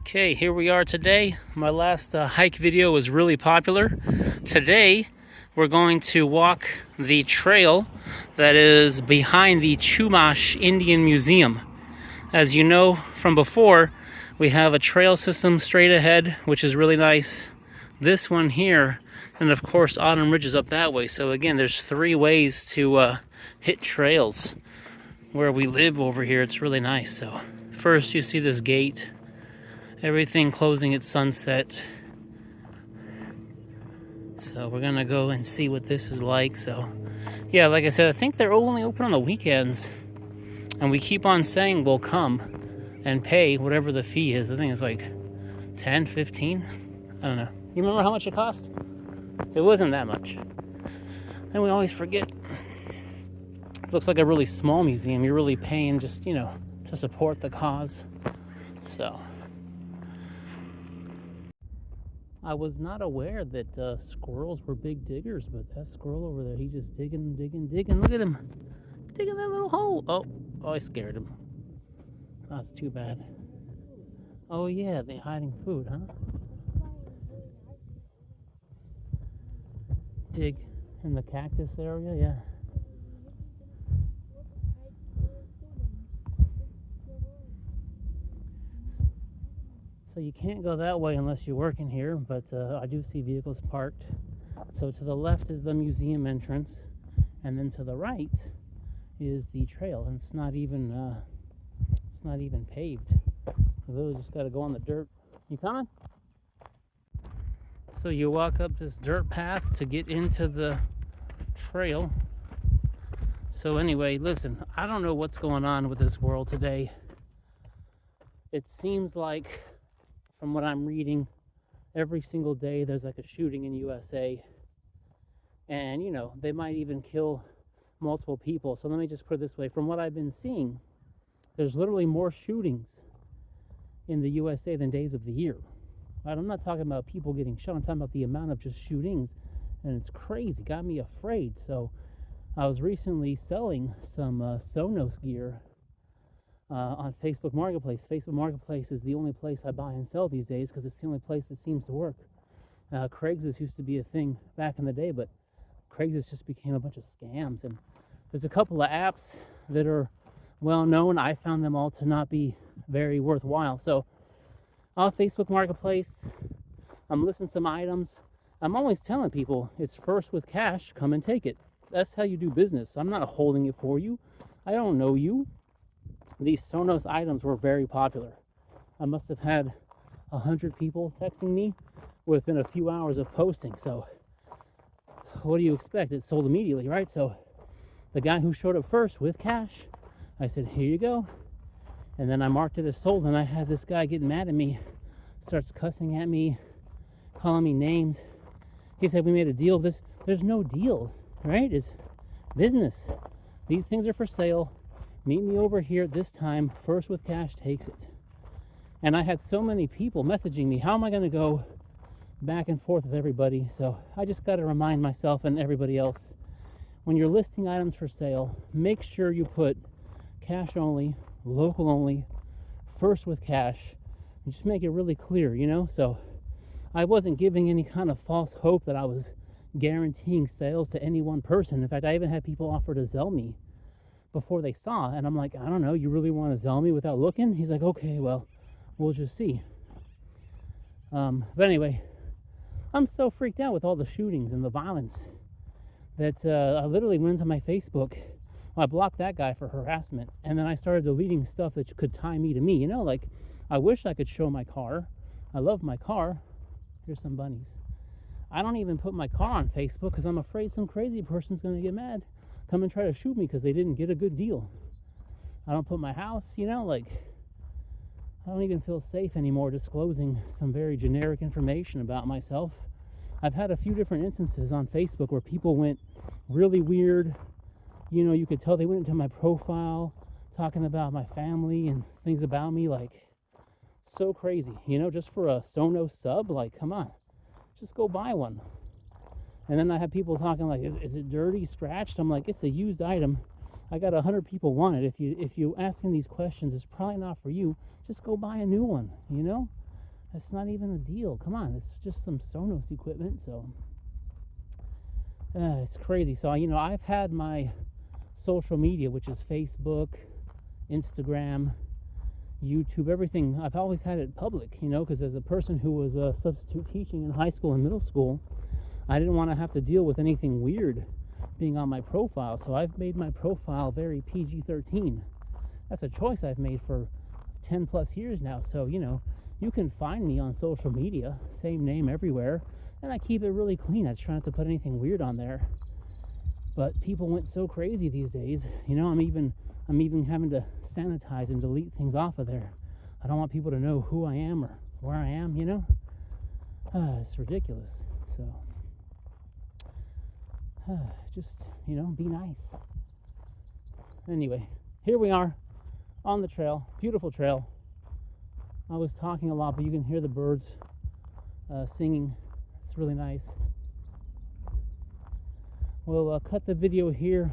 Okay, here we are today. My last hike video was really popular. Today, we're going to walk the trail that is behind the Chumash Indian Museum. As you know from before, we have a trail system straight ahead, which is really nice. This one here, and of course Autumn Ridge is up that way. So again, there's three ways to hit trails where we live over here. It's really nice. So first you see this gate. Everything closing at sunset. So we're gonna go and see what this is like. So yeah, like I said, I think they're only open on the weekends. And we keep on saying we'll come and pay whatever the fee is. I think it's like 10, 15. I don't know. You remember how much it cost? It wasn't that much. And we always forget. It looks like a really small museum. You're really paying just, to support the cause. So I was not aware that squirrels were big diggers, but that squirrel over there, he's just digging. Look at him. Digging that little hole. Oh, I scared him. That's too bad. Oh yeah, they're hiding food, huh? Dig in the cactus area, yeah. So you can't go that way unless you're working here, but I do see vehicles parked. So to the left is the museum entrance, and then to the right is the trail, and it's not even paved. You literally just got to go on the dirt. You coming? So you walk up this dirt path to get into the trail. So anyway, listen, I don't know what's going on with this world today. It seems like, from what I'm reading, every single day there's like a shooting in USA. And, they might even kill multiple people. So let me just put it this way. From what I've been seeing, there's literally more shootings in the USA than days of the year. Right? I'm not talking about people getting shot. I'm talking about the amount of just shootings. And it's crazy. Got me afraid. So I was recently selling some Sonos gear on Facebook Marketplace. Facebook Marketplace is the only place I buy and sell these days because it's the only place that seems to work. Craigslist used to be a thing back in the day, but Craigslist just became a bunch of scams. And there's a couple of apps that are well known. I found them all to not be very worthwhile. So on Facebook Marketplace, I'm listing some items. I'm always telling people it's first with cash, come and take it. That's how you do business. I'm not holding it for you. I don't know you. These Sonos items were very popular. I must have had 100 people texting me within a few hours of posting. So what do you expect? It sold immediately, right? So the guy who showed up first with cash, I said, here you go. And then I marked it as sold, and I had this guy getting mad at me, starts cussing at me, calling me names. He said, we made a deal. There's no deal, right? It's business. These things are for sale. Meet me over here this time. First with cash takes it. And I had so many people messaging me. How am I going to go back and forth with everybody? So I just got to remind myself and everybody else, when you're listing items for sale, make sure you put cash only, local only, first with cash, and just make it really clear, So I wasn't giving any kind of false hope that I was guaranteeing sales to any one person. In fact, I even had people offer to sell me before they saw, and I'm like, I don't know, you really want to sell me without looking? He's like, okay, well, we'll just see. But anyway, I'm so freaked out with all the shootings and the violence that I literally went to my Facebook. I blocked that guy for harassment, and then I started deleting stuff that could tie me to me. Like, I wish I could show my car. I love my car. Here's some bunnies. I don't even put my car on Facebook because I'm afraid some crazy person's going to get mad, come and try to shoot me because they didn't get a good deal. I don't put my house, I don't even feel safe anymore disclosing some very generic information about myself. I've had a few different instances on Facebook where people went really weird. You could tell they went into my profile talking about my family and things about me, like, so crazy, just for a Sonos sub, like, come on, just go buy one. And then I have people talking like, is it dirty, scratched? I'm like, it's a used item. I got 100 people want it. If you asking these questions, it's probably not for you. Just go buy a new one, it's not even a deal. Come on, it's just some Sonos equipment. So it's crazy. So I've had my social media, which is Facebook, Instagram, YouTube, everything. I've always had it public, because as a person who was substitute teaching in high school and middle school, I didn't want to have to deal with anything weird being on my profile. So I've made my profile very PG-13. That's a choice I've made for 10 plus years now. So you can find me on social media, same name everywhere, and I keep it really clean. I try not to put anything weird on there. But people went so crazy these days. I'm even having to sanitize and delete things off of there. I don't want people to know who I am or where I am. It's ridiculous. So just be nice. Anyway, here we are on the trail. Beautiful trail. I was talking a lot, but you can hear the birds singing. It's really nice. We'll cut the video here.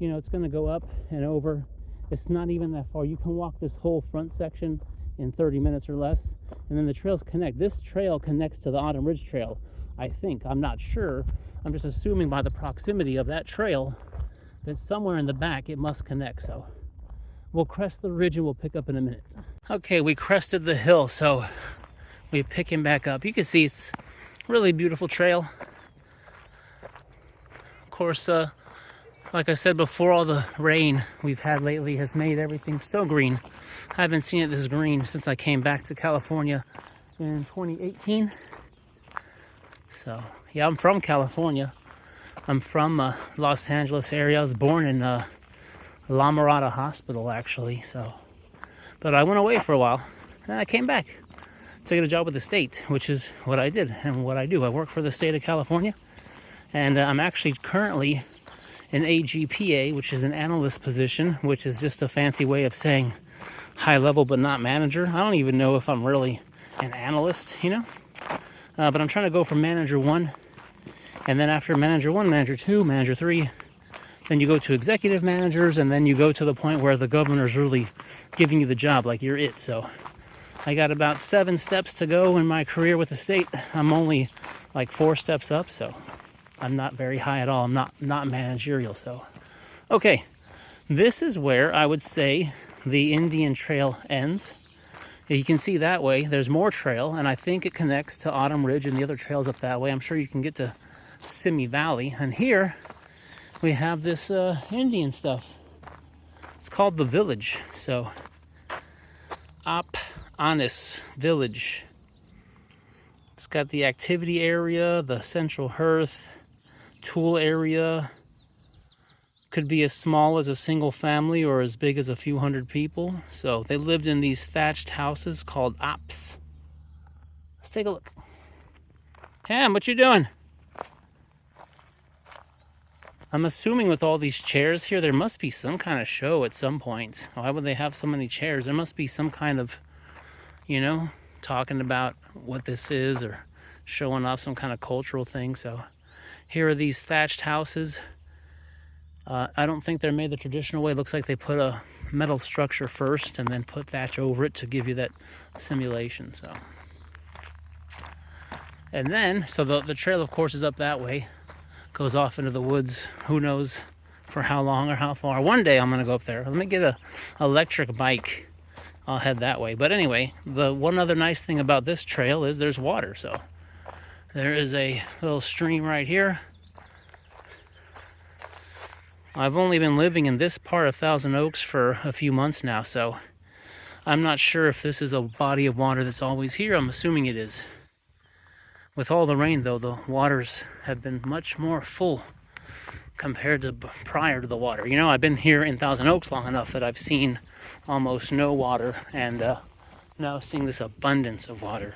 It's going to go up and over. It's not even that far. You can walk this whole front section in 30 minutes or less, and then the trails connect. This trail connects to the Autumn Ridge Trail, I think. I'm not sure. I'm just assuming by the proximity of that trail that somewhere in the back it must connect. So we'll crest the ridge and we'll pick up in a minute. Okay, we crested the hill, so we're picking back up. You can see it's a really beautiful trail. Of course, like I said before, all the rain we've had lately has made everything so green. I haven't seen it this green since I came back to California in 2018. So, yeah, I'm from California. I'm from Los Angeles area. I was born in La Mirada Hospital, actually. But I went away for a while, and I came back to get a job with the state, which is what I did and what I do. I work for the state of California, and I'm actually currently an AGPA, which is an analyst position, which is just a fancy way of saying high level but not manager. I don't even know if I'm really an analyst, but I'm trying to go from manager 1, and then after manager 1, manager 2, manager 3, then you go to executive managers, and then you go to the point where the governor's really giving you the job, like you're it. So I got about 7 steps to go in my career with the state. I'm only like 4 steps up, so I'm not very high at all. I'm not managerial. So okay, this is where I would say the Indian Trail ends. You can see that way there's more trail, and I think it connects to Autumn Ridge and the other trails up that way. I'm sure you can get to Simi Valley, and here we have this Indian stuff. It's called the Village. So Op Anis Village. It's got the activity area, the central hearth, tool area. Could be as small as a single family or as big as a few hundred people. So they lived in these thatched houses called ops. Let's take a look. Ham, what you doing? I'm assuming with all these chairs here, there must be some kind of show at some point. Why would they have so many chairs? There must be some kind of, talking about what this is or showing off some kind of cultural thing. So here are these thatched houses. I don't think they're made the traditional way. It looks like they put a metal structure first and then put thatch over it to give you that simulation. So, and then, so the trail, of course, is up that way. Goes off into the woods. Who knows for how long or how far. One day I'm going to go up there. Let me get a electric bike. I'll head that way. But anyway, the one other nice thing about this trail is there's water. So there is a little stream right here. I've only been living in this part of Thousand Oaks for a few months now, so I'm not sure if this is a body of water that's always here. I'm assuming it is. With all the rain, though, the waters have been much more full compared to prior to the water. I've been here in Thousand Oaks long enough that I've seen almost no water, and now seeing this abundance of water.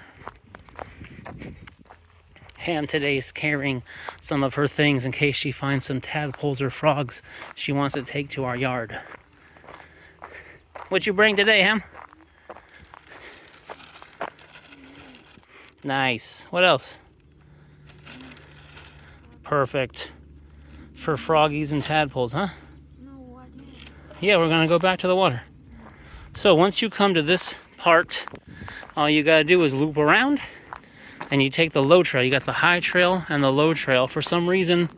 Ham today is carrying some of her things in case she finds some tadpoles or frogs she wants to take to our yard. What you bring today, Ham? Nice. What else? Perfect. For froggies and tadpoles, huh? No, I didn't. Yeah, we're gonna go back to the water. So once you come to this part all you gotta do is loop around and you take the low trail. You got the high trail and the low trail. For some reason,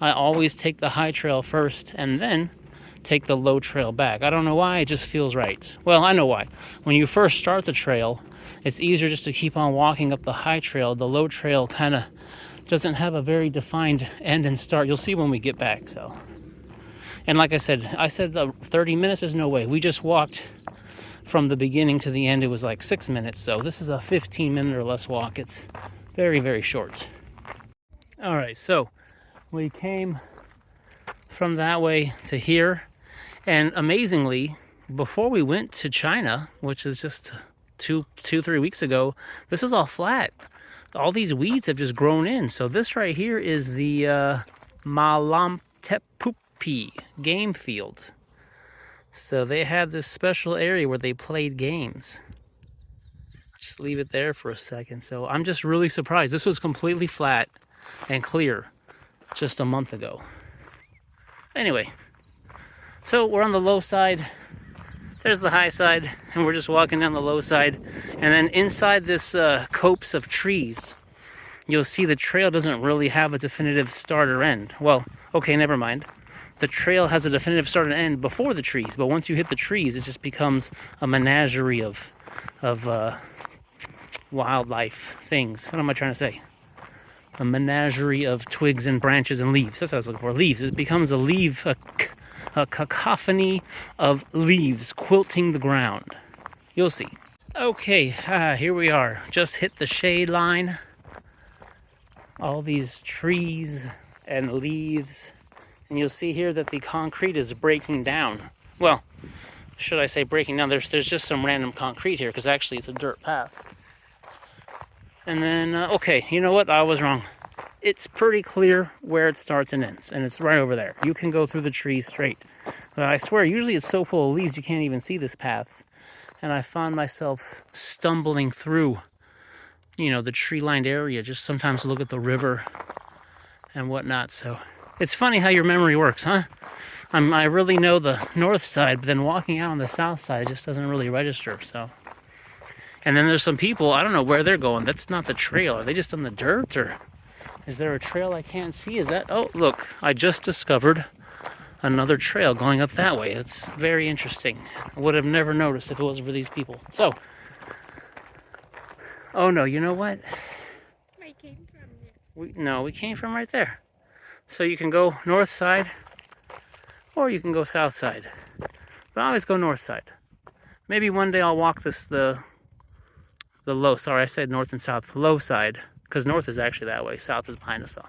I always take the high trail first and then take the low trail back. I don't know why, it just feels right. Well, I know why. When you first start the trail, it's easier just to keep on walking up the high trail. The low trail kind of doesn't have a very defined end and start. You'll see when we get back. So, and like I said 30 minutes, there's no way. We just walked from the beginning to the end. It was like 6 minutes. So this is a 15-minute or less walk. It's very, very short. All right, so we came from that way to here, and amazingly, before we went to China, which is just 3 weeks ago, this is all flat. All these weeds have just grown in. So this right here is the Malamtepupi game field. So they had this special area where they played games. Just leave it there for a second. So I'm just really surprised. This was completely flat and clear just a month ago. Anyway, so we're on the low side. There's the high side, and we're just walking down the low side. And then inside this copse of trees, you'll see the trail doesn't really have a definitive start or end. Well, okay, never mind. The trail has a definitive start and end before the trees, but once you hit the trees, it just becomes a menagerie of wildlife things. What am I trying to say? A menagerie of twigs and branches and leaves. That's what I was looking for. Leaves. It becomes a cacophony of leaves quilting the ground. You'll see. Okay, here we are. Just hit the shade line. All these trees and leaves. And you'll see here that the concrete is breaking down. Well, should I say breaking down? There's just some random concrete here because actually it's a dirt path. And then, okay, you know what? I was wrong. It's pretty clear where it starts and ends, and it's right over there. You can go through the trees straight. But I swear, usually it's so full of leaves you can't even see this path. And I found myself stumbling through, the tree-lined area, just sometimes to look at the river and whatnot. So it's funny how your memory works, huh? I really know the north side, but then walking out on the south side just doesn't really register, so. And then there's some people, I don't know where they're going. That's not the trail. Are they just on the dirt, or is there a trail I can't see? Is that, oh, look, I just discovered another trail going up that way. It's very interesting. I would have never noticed if it wasn't for these people. So, oh no, you know what? I came from there. We came from right there. So you can go north side, or you can go south side. But I always go north side. Maybe one day I'll walk the low, sorry, I said north and south, low side, because north is actually that way, south is behind us. So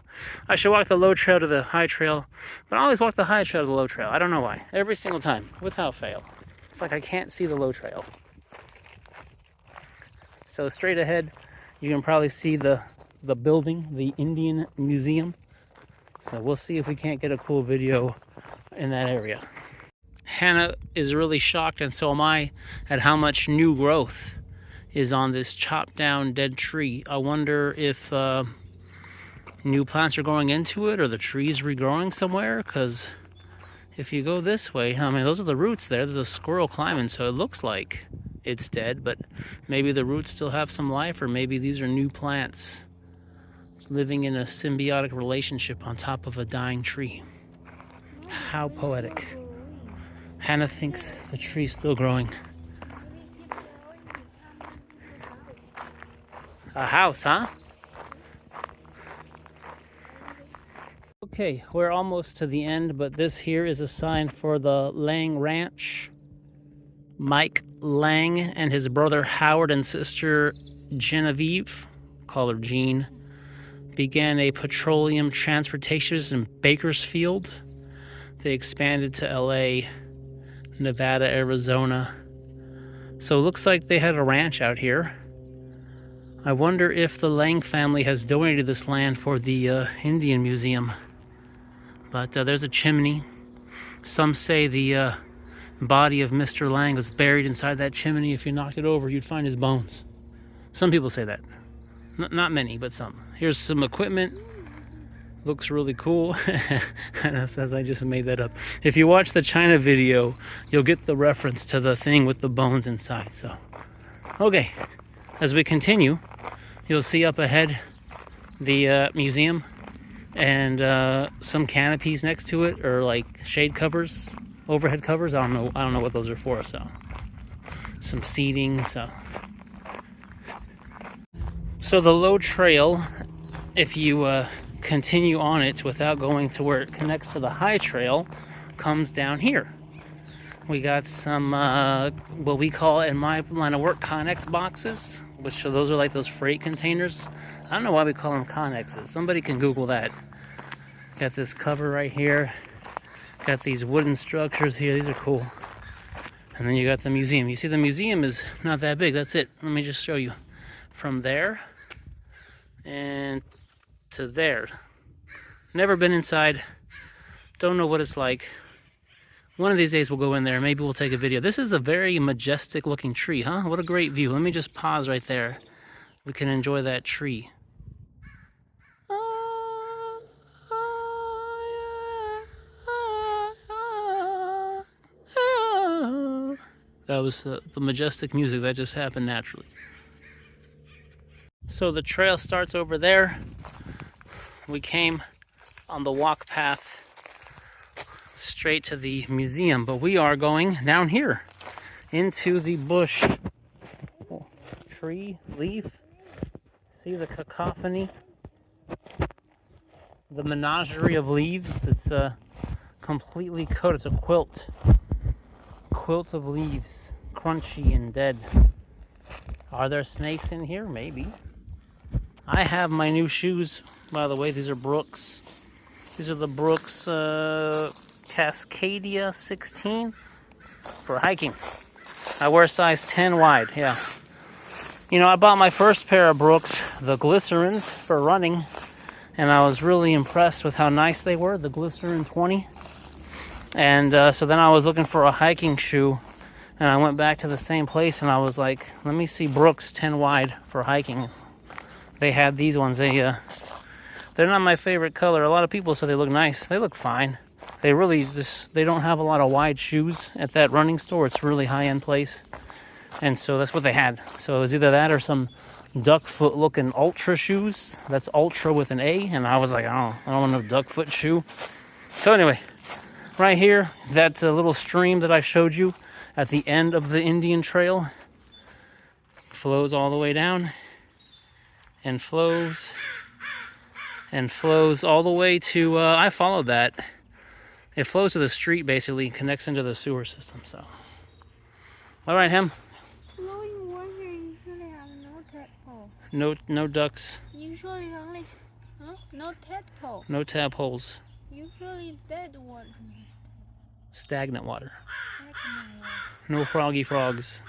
I should walk the low trail to the high trail, but I always walk the high trail to the low trail. I don't know why. Every single time, without fail. It's like I can't see the low trail. So straight ahead, you can probably see the building, the Indian Museum. So we'll see if we can't get a cool video in that area. Hannah is really shocked, and so am I, at how much new growth is on this chopped down dead tree. I wonder if new plants are growing into it, or the tree's regrowing somewhere, because if you go this way, I mean, those are the roots there. There's a squirrel climbing, so it looks like it's dead, but maybe the roots still have some life, or maybe these are new plants living in a symbiotic relationship on top of a dying tree. How poetic. Hannah thinks the tree's still growing. A house, huh? Okay, we're almost to the end, but this here is a sign for the Lang Ranch. Mike Lang and his brother Howard and sister Genevieve, call her Jean, began a petroleum transportation in Bakersfield. They expanded to LA, Nevada, Arizona. So it looks like they had a ranch out here. I wonder if the Lang family has donated this land for the Indian Museum. But there's a chimney. Some say the body of Mr. Lang was buried inside that chimney. If you knocked it over, you'd find his bones. Some people say that. Not many, but some. Here's some equipment. Looks really cool. And it says I just made that up. If you watch the China video, you'll get the reference to the thing with the bones inside. So, okay. as we continue, you'll see up ahead the museum and some canopies next to it, or like shade covers, overhead covers. I don't know what those are for. So some seating. So the low trail, if you continue on it without going to where it connects to the high trail, comes down here. We got some what we call in my line of work Connex boxes, which those are like those freight containers. I don't know why we call them Connexes. Somebody can Google that. Got this cover right here. Got these wooden structures here. These are cool. And then you got the museum. You see the museum is not that big. That's it. Let me just show you. From there and to there. Never been inside. Don't know what it's like. One of these days we'll go in there. Maybe we'll take a video. This is a very majestic looking tree, huh? What a great view. Let me just pause right there. We can enjoy that tree. That was the majestic music that just happened naturally. So the trail starts over there. We came on the walk path straight to the museum, but we are going down here into the bush. Oh, tree, leaf. See the cacophony? The menagerie of leaves. It's completely coated. It's a quilt. Quilt of leaves. Crunchy and dead. Are there snakes in here? Maybe. I have my new shoes, by the way. These are Brooks. These are the Brooks Cascadia 16 for hiking. I wear size 10 wide, yeah. You know, I bought my first pair of Brooks, the Glycerins, for running, and I was really impressed with how nice they were, the Glycerin 20. And so then I was looking for a hiking shoe, and I went back to the same place, and I was like, let me see Brooks 10 wide for hiking. They had these ones. They're not my favorite color. A lot of people say they look nice. They look fine. They really they don't have a lot of wide shoes at that running store. It's a really high-end place. And so that's what they had. So it was either that or some duck foot looking ultra shoes. That's ultra with an A. And I was like, I don't want no duck foot shoe. So anyway, right here, that little stream that I showed you at the end of the Indian Trail flows all the way down and flows all the way to, I followed that. It flows to the street, basically, connects into the sewer system, so. All right, Hem. Flowing water usually have no tadpole. No ducks. Usually only, no tadpole. No tadpoles. Usually dead water. Stagnant water. No froggy frogs.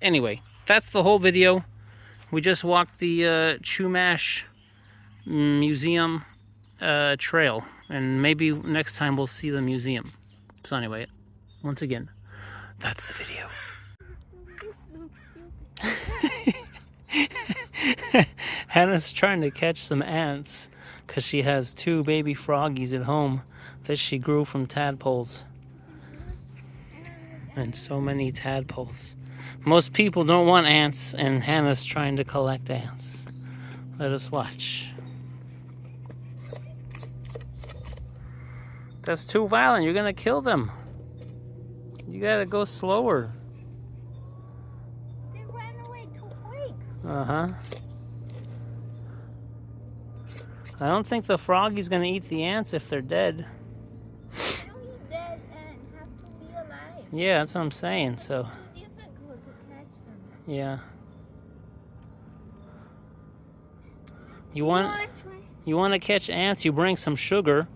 Anyway, that's the whole video. We just walked the Chumash Museum trail, and maybe next time we'll see the museum. So anyway, once again, that's the video. This looks stupid. Hannah's trying to catch some ants because she has 2 baby froggies at home that she grew from tadpoles. And so many tadpoles. Most people don't want ants, and Hannah's trying to collect ants. Let us watch. That's too violent. You're gonna kill them. You gotta go slower. They ran away too quick. Uh-huh. I don't think the froggy's gonna eat the ants if they're dead. They're only dead and have to be alive. Yeah, that's what I'm saying, so. It's difficult to catch them. Yeah. You want to catch ants, you bring some sugar,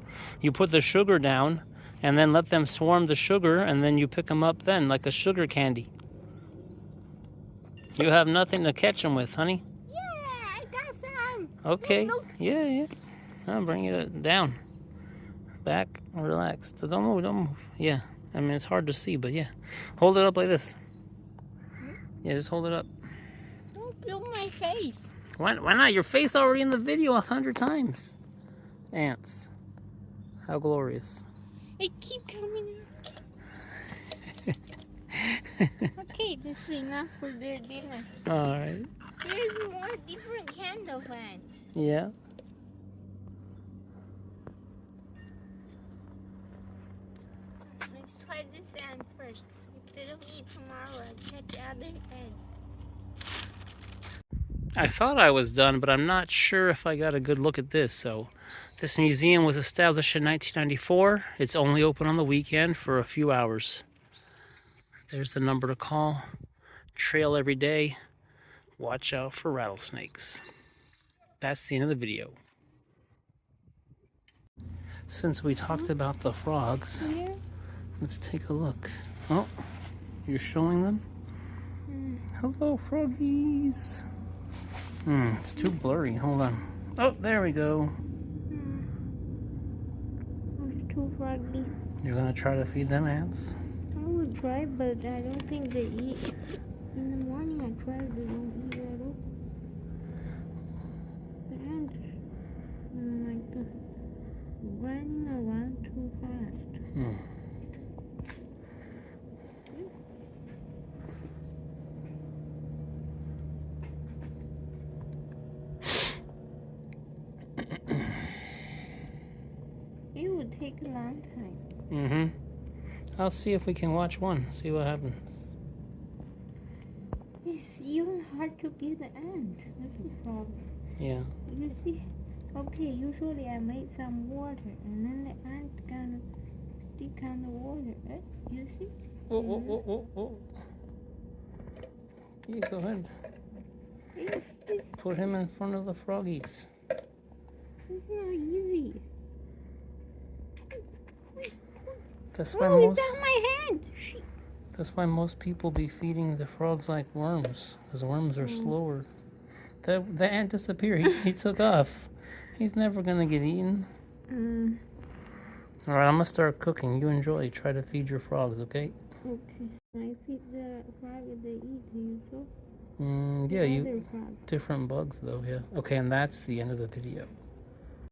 you put the sugar down, and then let them swarm the sugar, and then you pick them up then, like a sugar candy. You have nothing to catch them with, honey. Yeah, I got some. Okay. Look. Yeah. I'll bring it down. Back, relax. So don't move. Yeah. I mean, it's hard to see, but yeah. Hold it up like this. Yeah, just hold it up. Don't film my face. Why not? Your face already in the video 100 times. Ants. How glorious. They keep coming out. Okay, this is enough for their dinner. Alright. There's more different kind of ants. Yeah. Let's try this ant first. If they don't eat tomorrow, I'll catch the other ant. I thought I was done, but I'm not sure if I got a good look at this. So, this museum was established in 1994. It's only open on the weekend for a few hours. There's the number to call. Trail every day. Watch out for rattlesnakes. That's the end of the video. Since we talked about the frogs, Here? let's take a look. Oh, you're showing them? Hello, froggies. It's too blurry. Hold on. Oh, there we go. It's too froggy. You're gonna try to feed them ants? I would try, but I don't think they eat. In the morning I tried, they don't eat at all. The ants like running around too fast. It would take a long time. I'll see if we can watch one. See what happens. It's even hard to get the ant. That's the problem. Yeah. You see? Okay, usually I make some water and then the ant gonna stick on the water, right? You see? Oh. Yeah, go ahead. Put him in front of the froggies. It's not easy. That's why It's on my hand. Shit. That's why most people be feeding the frogs like worms, because worms are slower. The ant disappeared. He took off. He's never gonna get eaten. All right, I'm gonna start cooking. You enjoy. Try to feed your frogs, okay? Okay. I feed the frog they eat, you so? Yeah, Other frog. different bugs though. Yeah. Okay, and that's the end of the video.